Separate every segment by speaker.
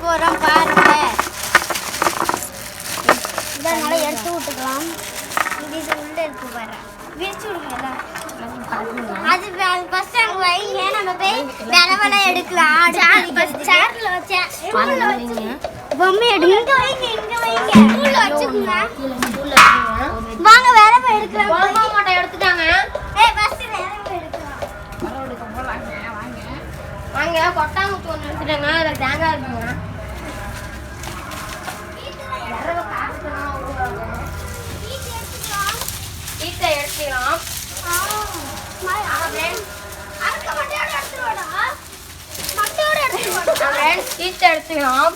Speaker 1: போறோம் பாருங்க. இதனால எடுத்து விட்டுக்கலாம். இது உள்ள இருக்கு பாரு. விரிச்சு விடுங்க. அது ஃபர்ஸ்ட் அங்க வைங்க. நம்ம போய் வேற எடுக்கலாம். சேர்ல வச்ச பொம்மை எடுங்க. இங்க வைங்க, இங்க வைங்க. ஸ்டூல்ல வச்சுக்கோங்க. வாங்க வேற போய் எடுக்கலாம். பொம்மை மட்டும் எடுத்துட்டாங்க. ஏய் ஃபர்ஸ்ட் வேற போய் எடுக்கலாம். வேற எடுக்க போறாங்க. வாங்க. வாங்க கொட்டாங்குச்சி ஒன்னு எடுத்துட்டாங்க. அதுல தேங்காய் இருக்குங்க. வேற காசுலாம் ஊறுவாங்க. ஈட்ட எடுத்துக்கலாம். எடுத்துக்கலாம்.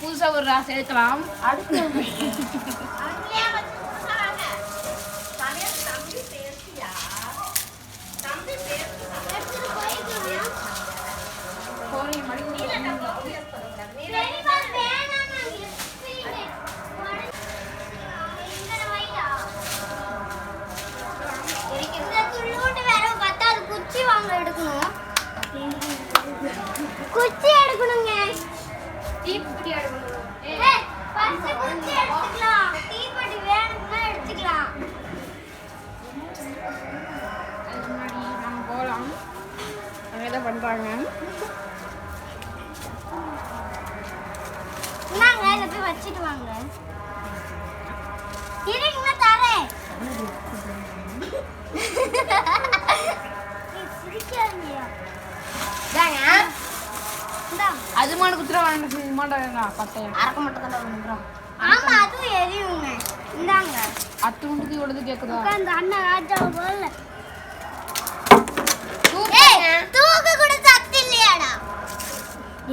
Speaker 1: புதுசா ஒரு ராசை எடுக்கலாம். குச்சி எடுக்கணுங்க. தீப்பெட்டி எடுக்கணும். ஏய் ஃபர்ஸ்ட் குச்சி எடுத்துக்கலாம். தீப்பெட்டி வேணும்னா எடுத்துக்கலாம். முன்னாடி நாம போலாம். அங்க ஏதோ பண்றாங்க. நாங்க இத போய் வச்சிட்டு வாங்க. இருங்க தரேன். அது மாடு குத்துற வாங்க மாட்டாங்க. பட்டையம் அரக்க மட்டும் தான் வந்துறோம். ஆமா அது எரியுங்க. இந்தாங்க அத்து முண்டுக்கு ஓடுது கேக்குதா? அந்த அண்ணா ராஜா போல ஏய் தூக்கு கூட சக்தி இல்லையாடா.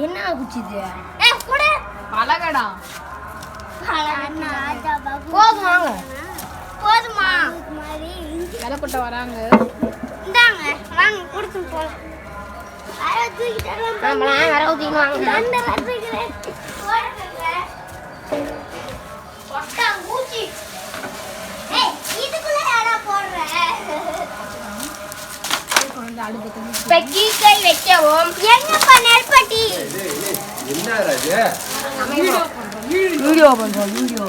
Speaker 1: என்ன குச்சிது? ஏய் குடு பலகடா. அண்ணா ராஜா பாபு போதுமாங்க. போதுமா மாதிரி வேலைப்பட்ட வராங்க. இந்தாங்க வாங்க குடுத்து போ. வீடியோ பண்றோம். வீடியோ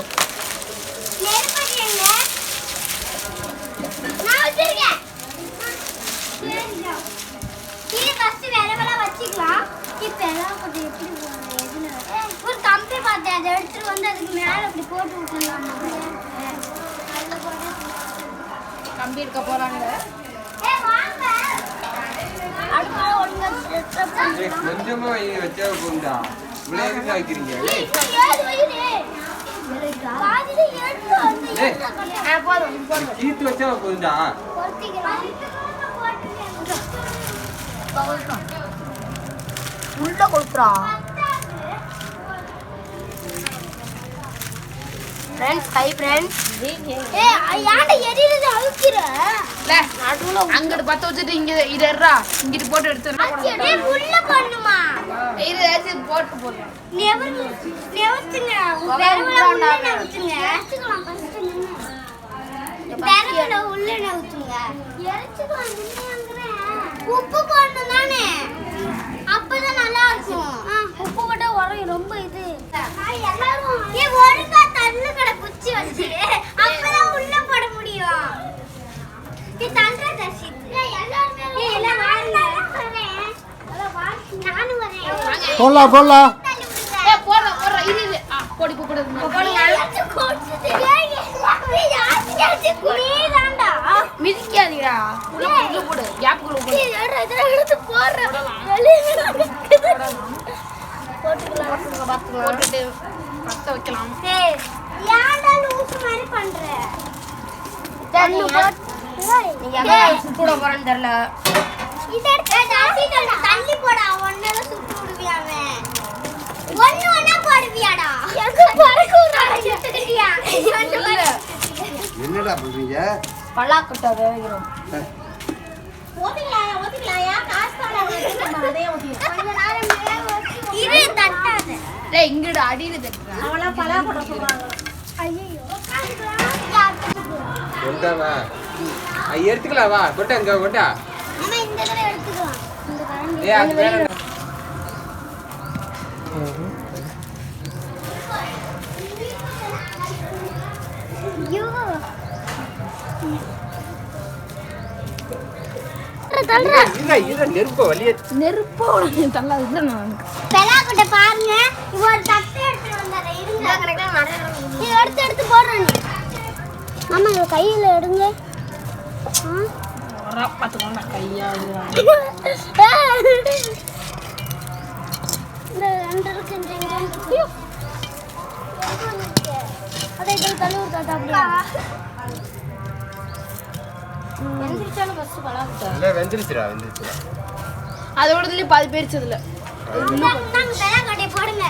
Speaker 1: வச்சுக்கலாம். இப்ப எல்லாம் கொஞ்சம் எப்படி போடுறது? ஒரு கம்பி பார்த்தேன், அதை எடுத்துட்டு வந்து அதுக்கு மேல அப்படி போட்டு விட்டுலாம். கம்பி எடுக்க போறாங்க.
Speaker 2: கொஞ்சமா வச்சா போண்டா விளையாட்டு வைக்கிறீங்க. கீத்து வச்சா போண்டா
Speaker 1: உள்ள கொடுக்குறா. Friends high friends. ஏய் யாண்ட எரியுது அழுக்குற. ல நடுவுல அங்கட பத்த வச்சிட்டு இங்க இதறா. இங்கிட்டு போட்டு எடுத்துறா. ஏய் உள்ள பண்ணுமா. இது ஏசி போட்டு போடு. நெவத்துங்க. வேறவல உள்ள நெவத்துங்க. எடுத்துக்கலாம் ஃபர்ஸ்ட் நின்னு. வேறவல உள்ள நெவத்துங்க. எரிச்சுக்கலாம் நின்னுங்கறேன். உப்பு போடணும் தானே. அப்பதான் நல்லா இருக்கும். உப்பு போட்டா உரையும் ரொம்ப இது. எல்லாரும் ஏ ஒழுங்கா தண்ணி கட குச்சி வச்சு அப்பதான் உள்ள போட முடியும். நீ தண்டா தசி. எல்லாரும் எல்லாம் வாங்க. எல்லாம் வாங்க. நானும் வரேன்.
Speaker 3: போலாம்.
Speaker 1: ஏ போற இது போடி போடு. குனிதாண்டா. மிதிக்காதீடா. உள்ள போடு. கேப்க்குள்ள போடு. எடுத்து போற. போட்டுக்கலாம். போட்டுட்டு பத்த வைக்கலாம். ஏய் யாண்டா லூஸ் மாதிரி பண்ற? தண்ணி போட்டு நீங்க எங்க சுட்டுட போறன்னு தெரியல. இத எடுத்து தண்ணி போடா. ஒண்ணல சுட்டு விடுவியாவே. ஒண்ணா போடுவியாடா. எங்க பறக்குறா சுட்டுறியா?
Speaker 2: என்னடா பண்றீங்க?
Speaker 1: பலாக்கட்ட வேகிறோம். ஓதிக்கலாயா காசு தரலாம். அதே ஓதி. கொஞ்ச நேரம் இரு தட்டாத. டேய் இங்கட அடியில தட்டறா. அவளா பலாக்கட்ட சொல்றாங்க. ஐயோ காசுலாம்
Speaker 2: என்னடா எடுத்துக்கலாம் வா கொட்டா இங்க கொட்டா
Speaker 1: அம்மா இந்த தடவை எடுத்துக்கலாம் இந்த கரண்டி
Speaker 2: ஏய் அது வேற
Speaker 1: ஐயோ தள்ளுற
Speaker 2: இத நெருப்பு வலிய
Speaker 1: நெருப்பு தள்ளாது இல்ல நான் பெலாக்கிட்ட பாருங்க இவ ஒரு தட்டை எடுத்து வந்தாரே இருங்க கரெக்ட்டா நீ எடுத்து போடுறேன் நீ மாமா இவ கையில எடுங்க வர பாத்துக்கோங்க கையா இந்த ரெண்டு இருக்கு இங்க அதே கை தள்ளு தாத்தா அப்படியே வெந்திருச்சானு ஃபர்ஸ்ட் பலாக்கிட்ட
Speaker 2: இல்ல வெந்திருச்சுடா
Speaker 3: அதோடதுல பாதி பேரிச்சதுல
Speaker 1: நாங்க பெலாக்கட்டை போடுங்க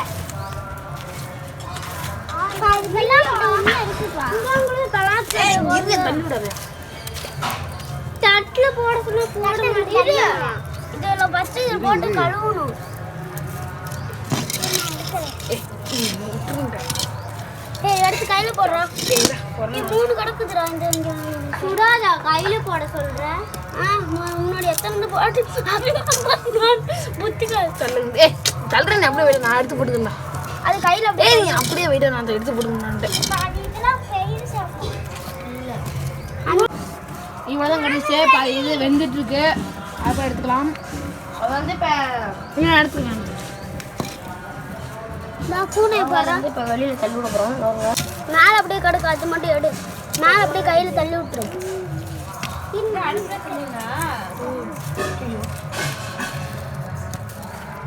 Speaker 1: பெலாக்கட்டை ஒண்ணு இருக்குப்பா உங்களுக்கு பலாக்கட்டை
Speaker 3: இருங்க தள்ளி விடாத
Speaker 1: தட்டுல போட சொன்னா போட மாட்டீங்க இதல ஃபர்ஸ்ட் இத போட்டு கழுவணும் ஏய் எடுத்து கையில போடுறோம் நீ மூணு கடக்குதுடா இந்த இங்க சுடாதா கையில போட சொல்ற முன்னாடி எத்தனை போட்டு புத்திகள்
Speaker 3: சொல்லுங்க ஏய் தள்ளுறேன் அப்படியே விட நான் எடுத்து போட்டுக்கேன்
Speaker 1: அது கையில
Speaker 3: ஏய் நீ அப்படியே விட நான் அதை எடுத்து போட்டுக்கேன்ட்டு
Speaker 1: இதெல்லாம் ஃபெயில் சாப்பிடு இல்ல
Speaker 3: இவ்வளோதான் கடைசி இது வெந்துட்டு இருக்கு அப்போ எடுத்துக்கலாம் அது வந்து இப்போ இன்னும் எடுத்துக்கலாம்
Speaker 1: நான் பூனை போறேன்
Speaker 3: இப்போ வெளியில் தள்ளி விட போகிறோம்
Speaker 1: மேல அப்படியே கடக்கு அது மட்டும் எடு மேல அப்படியே கையில தள்ளி விட்டுரு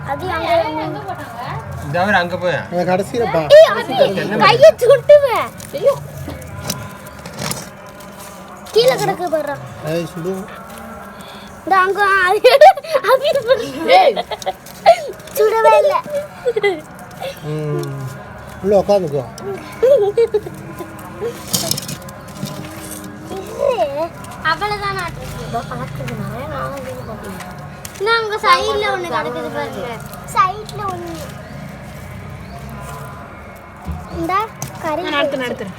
Speaker 1: அது அங்க போட்டாங்க
Speaker 2: இந்த அவர் அங்க போய்
Speaker 4: கடைசியில பா
Speaker 1: கையை சுட்டுவேன் கீழே கிடக்கு பாரு
Speaker 4: ஏய் சுடு
Speaker 1: இந்த அங்க சுடவே இல்லை
Speaker 4: உள்ள உட்காந்துக்கோ
Speaker 1: அவ்வளவுதான் அங்க சைடுல ஒண்ணு கிடக்குது பாருங்க சைடுல ஒண்ணு இந்த கறி
Speaker 3: நடத்துறேன்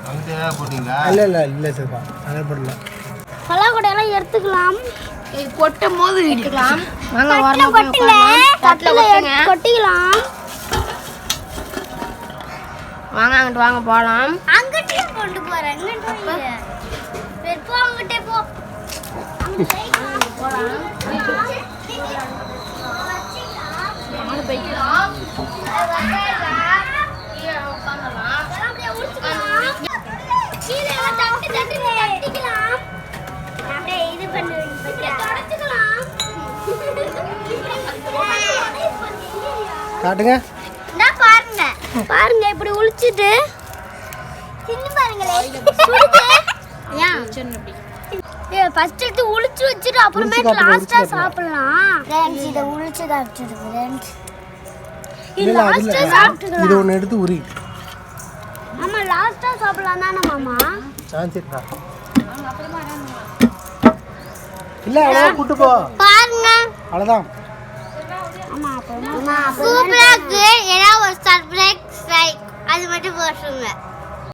Speaker 2: அங்க போட்டீங்களா
Speaker 4: இல்ல சரிப்பா அதே போடல
Speaker 1: பலாக்கொடையெல்லாம் எடுத்துக்கலாம்
Speaker 3: கொட்டும் போது எடுத்துக்கலாம்
Speaker 1: கொட்டிக்கலாம்
Speaker 3: வாங்க அங்கிட்டு வாங்க போகலாம்
Speaker 1: அங்கிட்டே கொண்டு போறேன் அங்கிட்டே போ
Speaker 4: காட்டுங்க
Speaker 1: பாருங்க இப்படி உளிச்சிட்டு தின்னு பாருங்களே ஃபர்ஸ்ட் எடுத்து உளிச்சு வச்சிட்டு அப்புறமேட்டு லாஸ்டா சாப்பிடலாம் ஃப்ரெண்ட்ஸ் இத உளிச்சு சாப்பிடுங்க ஃப்ரெண்ட்ஸ் இது லாஸ்டா சாப்பிட்டுக்கலாம்
Speaker 4: இது ஒன்னு எடுத்து உரி
Speaker 1: ஆமா லாஸ்டா சாப்பிடலாம் தானே மாமா
Speaker 4: சான்சிட்டா இல்ல அவ்வளோ கூட்டு போ
Speaker 1: பாருங்க
Speaker 4: அவ்வளவுதான்
Speaker 1: ஆமா அப்புறமா சூப்பரா இருக்கு ஏதாவது ஒரு சர்ப்ரைஸ் அது மட்டும் போட்டுருங்க